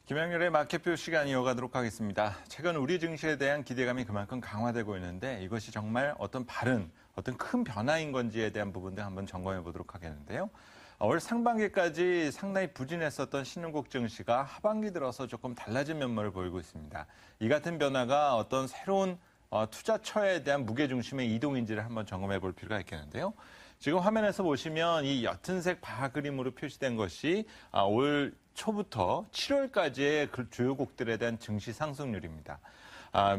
김영렬의 마켓뷰 시간 이어가도록 하겠습니다. 최근 우리 증시에 대한 기대감이 그만큼 강화되고 있는데 이것이 정말 어떤 큰 변화인 건지에 대한 부분들 한번 점검해 보도록 하겠는데요. 올 상반기까지 상당히 부진했었던 신흥국 증시가 하반기 들어서 조금 달라진 면모를 보이고 있습니다. 이 같은 변화가 어떤 새로운 투자처에 대한 무게중심의 이동인지를 한번 점검해 볼 필요가 있겠는데요. 지금 화면에서 보시면 이 옅은색 바 그림으로 표시된 것이 올 초부터 7월까지의 주요국들에 대한 증시 상승률입니다.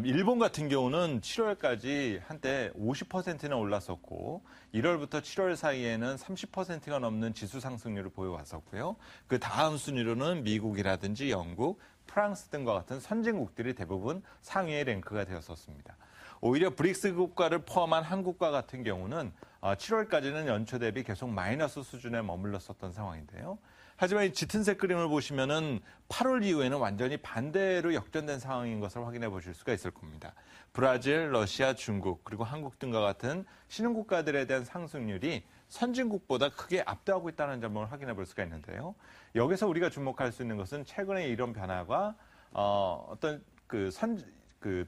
일본 같은 경우는 7월까지 한때 50%나 올랐었고 1월부터 7월 사이에는 30%가 넘는 지수 상승률을 보여왔었고요. 그 다음 순위로는 미국이라든지 영국, 프랑스 등과 같은 선진국들이 대부분 상위의 랭크가 되었었습니다. 오히려 브릭스 국가를 포함한 한국과 같은 경우는 7월까지는 연초 대비 계속 마이너스 수준에 머물렀었던 상황인데요. 하지만 이 짙은색 그림을 보시면은 8월 이후에는 완전히 반대로 역전된 상황인 것을 확인해 보실 수가 있을 겁니다. 브라질, 러시아, 중국, 그리고 한국 등과 같은 신흥국가들에 대한 상승률이 선진국보다 크게 압도하고 있다는 점을 확인해 볼 수가 있는데요. 여기서 우리가 주목할 수 있는 것은 최근에 이런 변화가 어떤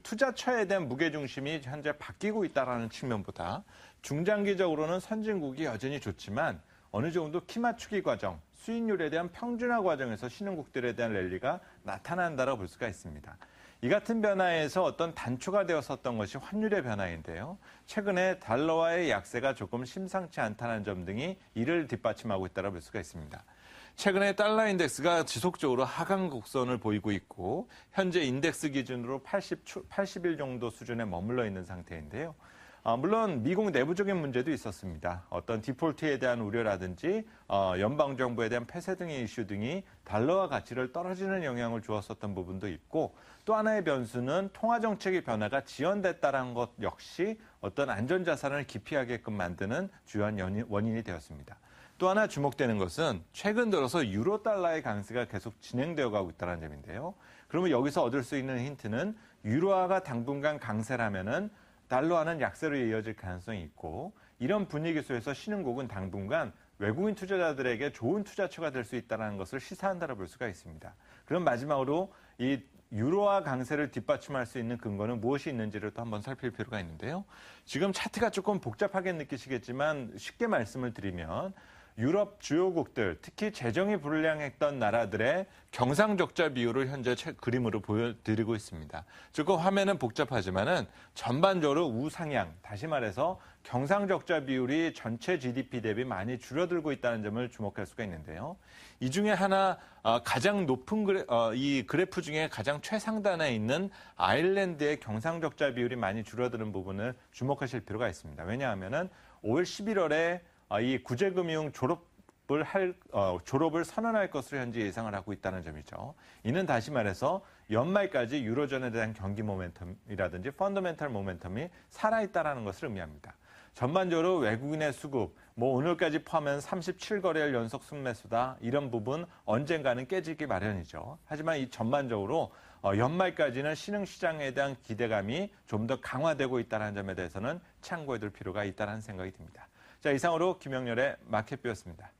투자처에 대한 무게중심이 현재 바뀌고 있다는 측면보다 중장기적으로는 선진국이 여전히 좋지만 어느 정도 키 맞추기 과정, 수익률에 대한 평준화 과정에서 신흥국들에 대한 랠리가 나타난다고 볼 수가 있습니다. 이 같은 변화에서 어떤 단초가 되었었던 것이 환율의 변화인데요. 최근에 달러와의 약세가 조금 심상치 않다는 점 등이 이를 뒷받침하고 있다고 볼 수가 있습니다. 최근에 달러 인덱스가 지속적으로 하강 곡선을 보이고 있고 현재 인덱스 기준으로 80일 정도 수준에 머물러 있는 상태인데요. 물론 미국 내부적인 문제도 있었습니다. 어떤 디폴트에 대한 우려라든지 연방정부에 대한 폐쇄 등의 이슈 등이 달러와 가치를 떨어지는 영향을 주었었던 부분도 있고 또 하나의 변수는 통화정책의 변화가 지연됐다는 것 역시 어떤 안전자산을 기피하게끔 만드는 주요한 원인이 되었습니다. 또 하나 주목되는 것은 최근 들어서 유로 달러의 강세가 계속 진행되어 가고 있다는 점인데요. 그러면 여기서 얻을 수 있는 힌트는 유로화가 당분간 강세라면은 달러화는 약세로 이어질 가능성이 있고 이런 분위기 속에서 신흥국은 당분간 외국인 투자자들에게 좋은 투자처가 될 수 있다는 것을 시사한다고 볼 수가 있습니다. 그럼 마지막으로 이 유로화 강세를 뒷받침할 수 있는 근거는 무엇이 있는지를 또 한번 살필 필요가 있는데요. 지금 차트가 조금 복잡하게 느끼시겠지만 쉽게 말씀을 드리면 유럽 주요국들, 특히 재정이 불량했던 나라들의 경상적자 비율을 현재 그림으로 보여드리고 있습니다. 조금 화면은 복잡하지만은 전반적으로 우상향, 다시 말해서 경상적자 비율이 전체 GDP 대비 많이 줄어들고 있다는 점을 주목할 수가 있는데요. 이 중에 하나 가장 높은 이 그래프 중에 가장 최상단에 있는 아일랜드의 경상적자 비율이 많이 줄어드는 부분을 주목하실 필요가 있습니다. 왜냐하면은 올 11월에 이 구제금융 졸업을 선언할 것으로 현재 예상을 하고 있다는 점이죠. 이는 다시 말해서 연말까지 유로존에 대한 경기 모멘텀이라든지 펀더멘털 모멘텀이 살아있다는 것을 의미합니다. 전반적으로 외국인의 수급, 오늘까지 포함한 37거래일 연속 순매수다 이런 부분 언젠가는 깨지기 마련이죠. 하지만 이 전반적으로 연말까지는 신흥시장에 대한 기대감이 좀 더 강화되고 있다는 점에 대해서는 참고해 둘 필요가 있다는 생각이 듭니다. 자, 이상으로 김영렬의 마켓뷰였습니다.